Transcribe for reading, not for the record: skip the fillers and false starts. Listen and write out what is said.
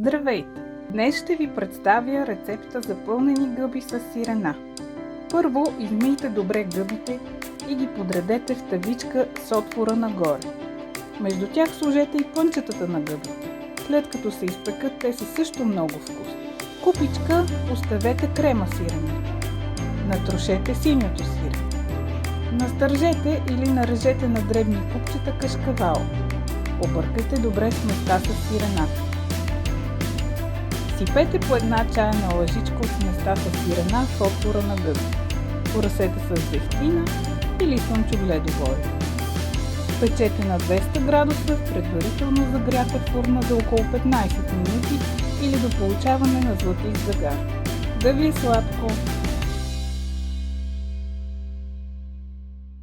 Здравейте! Днес ще ви представя рецепта за пълнени гъби с сирена. Първо измийте добре гъбите и ги подредете в тавичка с отвора нагоре. Между тях сложете и пънчетата на гъбите. След като се изпекат, те са също много вкусни. В купичка оставете крема сирене. Натрошете синьото сирене. Настържете или нарежете на дребни купчета кашкавал. Объркайте добре сместа с сирената. Сипете по една чайна лъжичка от сместа с сирена в отвора на гъбите. Поръсете с зехтина или слънчогледово олио. Печете на 200 градуса в предварително загрята фурна за около 15 минути или до получаване на златист загар. Да ви е сладко!